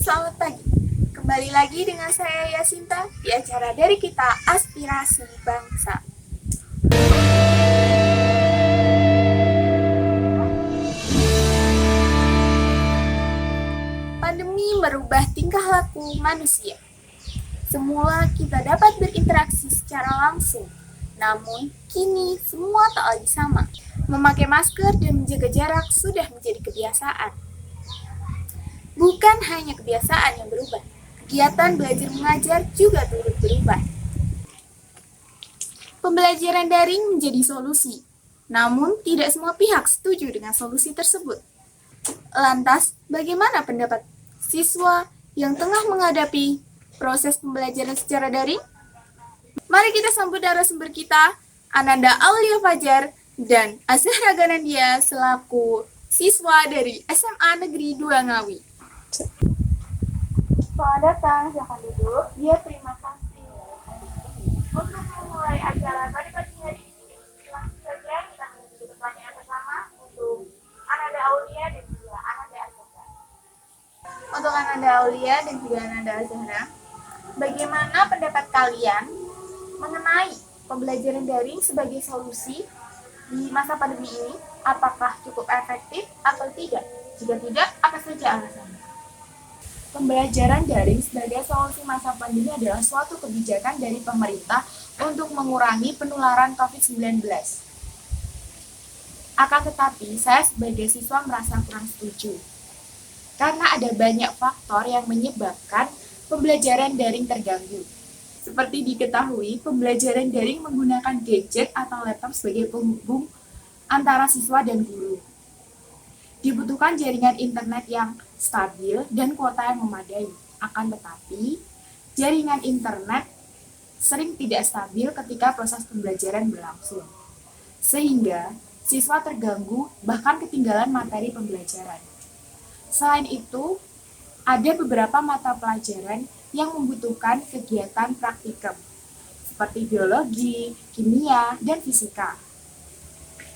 Selamat pagi, kembali lagi dengan saya Yasinta di acara dari kita Aspirasi Bangsa. Pandemi merubah tingkah laku manusia. Semula kita dapat berinteraksi secara langsung, namun kini semua tak lagi sama. Memakai masker dan menjaga jarak sudah menjadi kebiasaan. Bukan hanya kebiasaan yang berubah, kegiatan belajar mengajar juga turut berubah. Pembelajaran daring menjadi solusi, namun tidak semua pihak setuju dengan solusi tersebut. Lantas, bagaimana pendapat siswa yang tengah menghadapi proses pembelajaran secara daring? Mari kita sambut narasumber kita, Ananda Aulia Fajar dan Azhara Ganandia selaku siswa dari SMA Negeri 2 Ngawi. Selamat datang, silakan duduk. Terima kasih. Untuk memulai acara pada pagi hari ini, langsung saja kita menuju pertanyaan pertama untuk Ananda Aulia dan juga Ananda Azhara. Untuk Ananda Aulia dan juga Ananda Azhara, bagaimana pendapat kalian mengenai pembelajaran daring sebagai solusi di masa pandemi ini? Apakah cukup efektif atau tidak? Jika tidak, apa saja alasannya? Pembelajaran daring sebagai solusi masa pandemi adalah suatu kebijakan dari pemerintah untuk mengurangi penularan COVID-19. Akan tetapi, saya sebagai siswa merasa kurang setuju. Karena ada banyak faktor yang menyebabkan pembelajaran daring terganggu. Seperti diketahui, pembelajaran daring menggunakan gadget atau laptop sebagai penghubung antara siswa dan guru. Dibutuhkan jaringan internet yang stabil dan kuota yang memadai. Akan tetapi, jaringan internet sering tidak stabil ketika proses pembelajaran berlangsung. Sehingga, siswa terganggu bahkan ketinggalan materi pembelajaran. Selain itu, ada beberapa mata pelajaran yang membutuhkan kegiatan praktikum, seperti biologi, kimia, dan fisika.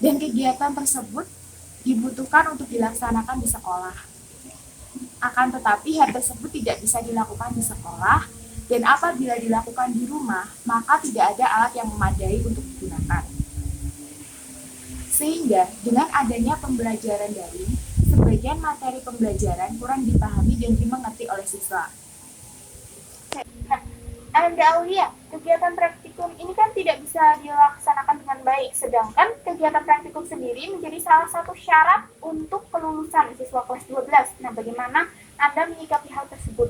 Dan kegiatan tersebut dibutuhkan untuk dilaksanakan di sekolah. Akan tetapi hal tersebut tidak bisa dilakukan di sekolah, dan apabila dilakukan di rumah, maka tidak ada alat yang memadai untuk digunakan. Sehingga dengan adanya pembelajaran daring, sebagian materi pembelajaran kurang dipahami dan dimengerti oleh siswa. Ananda Aulia, kegiatan praktikum ini kan tidak bisa dilaksanakan dengan baik, sedangkan kegiatan praktikum sendiri menjadi salah satu syarat untuk kelulusan siswa kelas 12. Nah, bagaimana Anda menyikapi hal tersebut?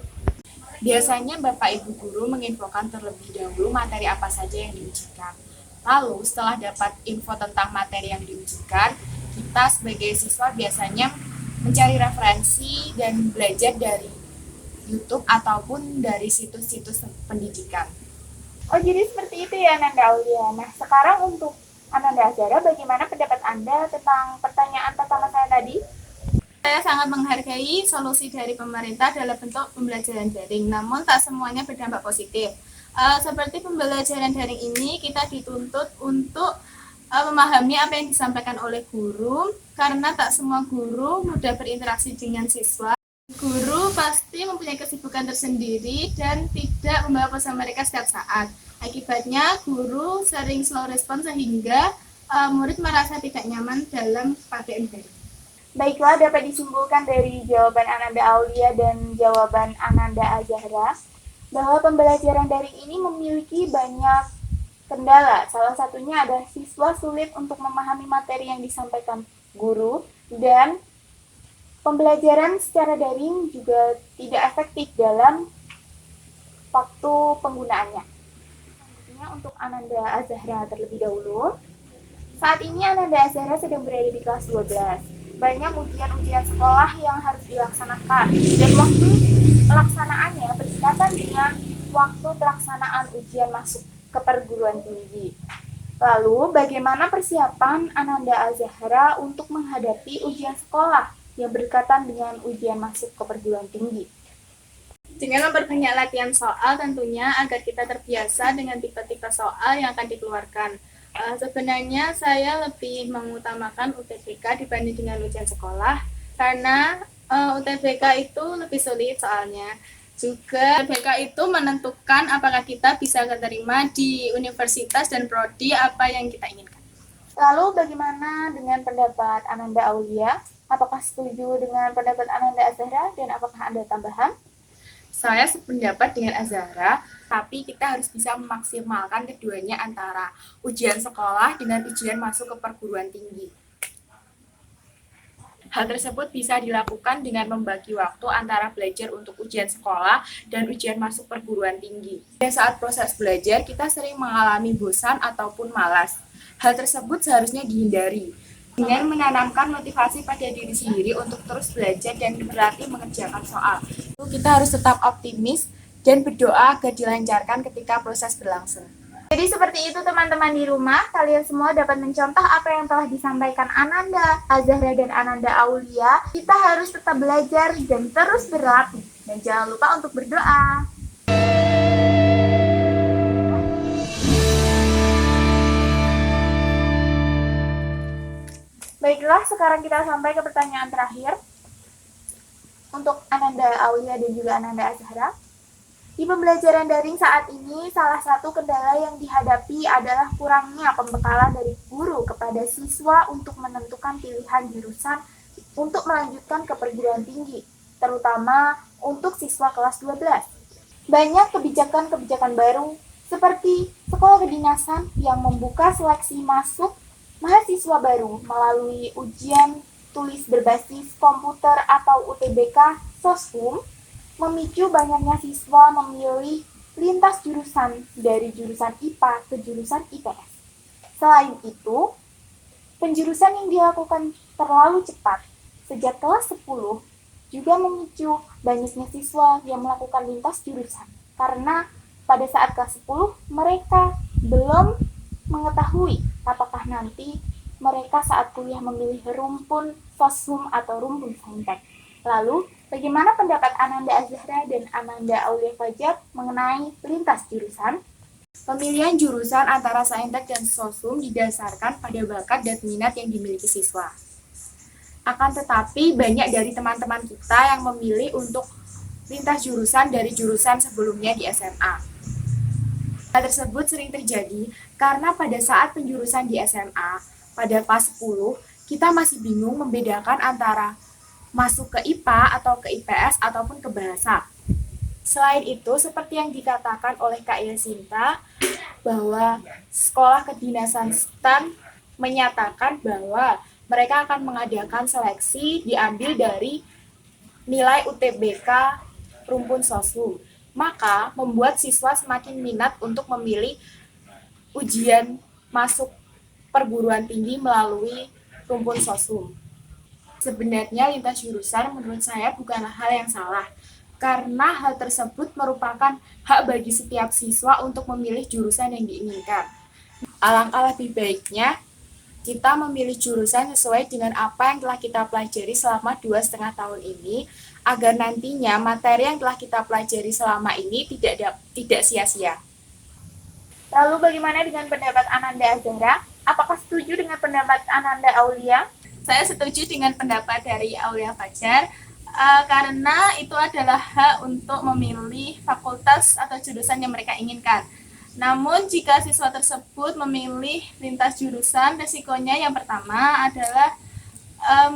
Biasanya Bapak Ibu Guru menginfokan terlebih dahulu materi apa saja yang diujikan. Lalu setelah dapat info tentang materi yang diujikan, kita sebagai siswa biasanya mencari referensi dan belajar dari YouTube ataupun dari situs-situs pendidikan. Oh, jadi seperti itu ya Ananda Aulia. Nah, sekarang untuk Ananda Azhara, bagaimana pendapat Anda tentang pertanyaan pertama saya tadi? Saya sangat menghargai solusi dari pemerintah dalam bentuk pembelajaran daring, namun tak semuanya berdampak positif. Seperti pembelajaran daring ini, kita dituntut untuk memahami apa yang disampaikan oleh guru, karena tak semua guru mudah berinteraksi dengan siswa. Guru pasti mempunyai kesibukan tersendiri dan tidak membawa pesan mereka setiap saat. Akibatnya, guru sering slow respon sehingga murid merasa tidak nyaman dalam pakaian daring. Baiklah, dapat disimpulkan dari jawaban Ananda Aulia dan jawaban Ananda Azhara bahwa pembelajaran daring ini memiliki banyak kendala. Salah satunya adalah siswa sulit untuk memahami materi yang disampaikan guru, dan pembelajaran secara daring juga tidak efektif dalam waktu penggunaannya. Selanjutnya untuk Ananda Azhara terlebih dahulu. Saat ini Ananda Azhara sedang berada di kelas 12. Banyak ujian-ujian sekolah yang harus dilaksanakan, dan waktu pelaksanaannya berdekatan dengan waktu pelaksanaan ujian masuk ke perguruan tinggi. Lalu, bagaimana persiapan Ananda Azhara untuk menghadapi ujian sekolah yang berdekatan dengan ujian masuk ke perguruan tinggi? Dengan memperbanyak latihan soal tentunya agar kita terbiasa dengan tipe-tipe soal yang akan dikeluarkan. Sebenarnya saya lebih mengutamakan UTBK dibanding dengan ujian sekolah, karena UTBK itu lebih sulit soalnya. Juga UTBK itu menentukan apakah kita bisa keterima di universitas dan prodi apa yang kita inginkan. Lalu bagaimana dengan pendapat Ananda Aulia? Apakah setuju dengan pendapat Ananda Azhara dan apakah ada tambahan? Saya sependapat dengan Azhara, tapi kita harus bisa memaksimalkan keduanya antara ujian sekolah dengan ujian masuk ke perguruan tinggi. Hal tersebut bisa dilakukan dengan membagi waktu antara belajar untuk ujian sekolah dan ujian masuk perguruan tinggi. Pada saat proses belajar, kita sering mengalami bosan ataupun malas. Hal tersebut seharusnya dihindari dengan menanamkan motivasi pada diri sendiri untuk terus belajar dan berlatih mengerjakan soal. Kita harus tetap optimis dan berdoa agar dilancarkan ketika proses berlangsung. Jadi seperti itu teman-teman di rumah, kalian semua dapat mencontoh apa yang telah disampaikan Ananda, Azhara, dan Ananda Aulia. Kita harus tetap belajar dan terus berlatih. Dan jangan lupa untuk berdoa. Baiklah, sekarang kita sampai ke pertanyaan terakhir. Untuk Ananda Aulia dan juga Ananda Azhara. Di pembelajaran daring saat ini, salah satu kendala yang dihadapi adalah kurangnya pembekalan dari guru kepada siswa untuk menentukan pilihan jurusan untuk melanjutkan ke perguruan tinggi, terutama untuk siswa kelas 12. Banyak kebijakan-kebijakan baru, seperti sekolah kedinasan yang membuka seleksi masuk mahasiswa baru melalui ujian tulis berbasis komputer atau UTBK Soshum, memicu banyaknya siswa memilih lintas jurusan dari jurusan IPA ke jurusan IPS. Selain itu, penjurusan yang dilakukan terlalu cepat sejak kelas 10 juga memicu banyaknya siswa yang melakukan lintas jurusan. Karena pada saat kelas 10 mereka belum mengetahui apakah nanti mereka saat kuliah memilih rumpun Soshum atau rumpun Saintek. Lalu, bagaimana pendapat Ananda Azhara dan Ananda Aulia Fajar mengenai lintas jurusan? Pemilihan jurusan antara Saintek dan Soshum didasarkan pada bakat dan minat yang dimiliki siswa. Akan tetapi, banyak dari teman-teman kita yang memilih untuk lintas jurusan dari jurusan sebelumnya di SMA. Hal tersebut sering terjadi karena pada saat penjurusan di SMA, pada kelas 10, kita masih bingung membedakan antara masuk ke IPA atau ke IPS ataupun ke bahasa. Selain itu, seperti yang dikatakan oleh Kak Yasinta, bahwa sekolah kedinasan STEM menyatakan bahwa mereka akan mengadakan seleksi diambil dari nilai UTBK rumpun Soshum. Maka membuat siswa semakin minat untuk memilih ujian masuk perguruan tinggi melalui rumpun Soshum. Sebenarnya lintas jurusan menurut saya bukanlah hal yang salah, karena hal tersebut merupakan hak bagi setiap siswa untuk memilih jurusan yang diinginkan. Alangkah lebih baiknya kita memilih jurusan sesuai dengan apa yang telah kita pelajari selama 2,5 tahun ini, agar nantinya materi yang telah kita pelajari selama ini tidak sia-sia. Lalu bagaimana dengan pendapat Ananda Azhara? Apakah setuju dengan pendapat Ananda Aulia? Saya setuju dengan pendapat dari Aulia Fajar, karena itu adalah hak untuk memilih fakultas atau jurusan yang mereka inginkan. Namun jika siswa tersebut memilih lintas jurusan, resikonya yang pertama adalah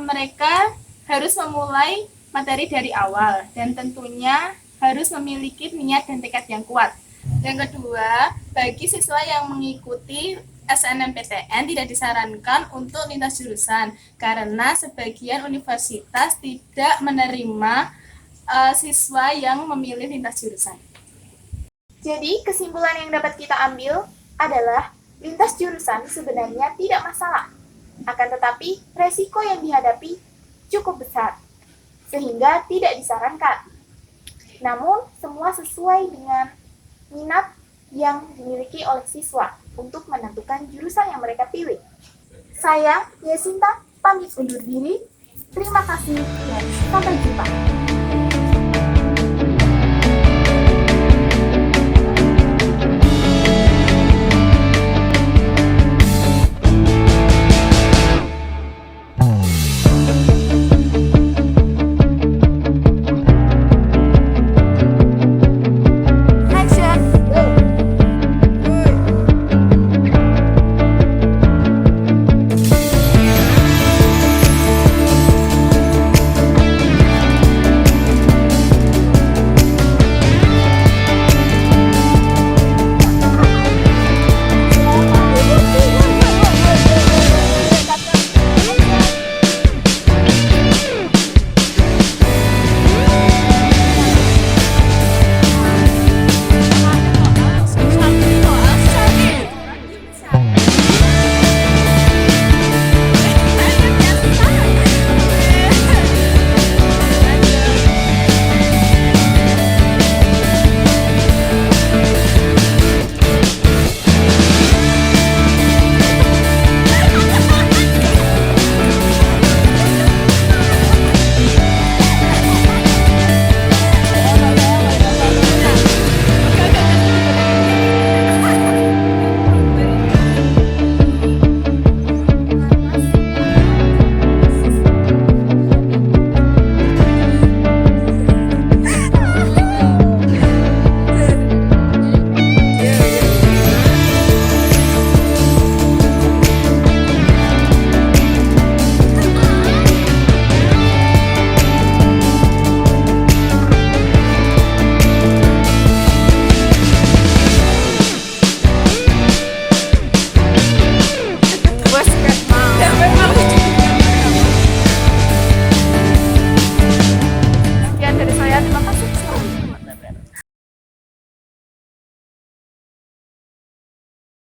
mereka harus memulai materi dari awal dan tentunya harus memiliki niat dan tekad yang kuat. Yang kedua, bagi siswa yang mengikuti SNMPTN tidak disarankan untuk lintas jurusan karena sebagian universitas tidak menerima siswa yang memilih lintas jurusan. Jadi, kesimpulan yang dapat kita ambil adalah lintas jurusan sebenarnya tidak masalah. Akan tetapi, resiko yang dihadapi cukup besar, sehingga tidak disarankan. Namun, semua sesuai dengan minat yang dimiliki oleh siswa untuk menentukan jurusan yang mereka pilih. Saya, Yasinta, pamit undur diri. Terima kasih dan sampai jumpa.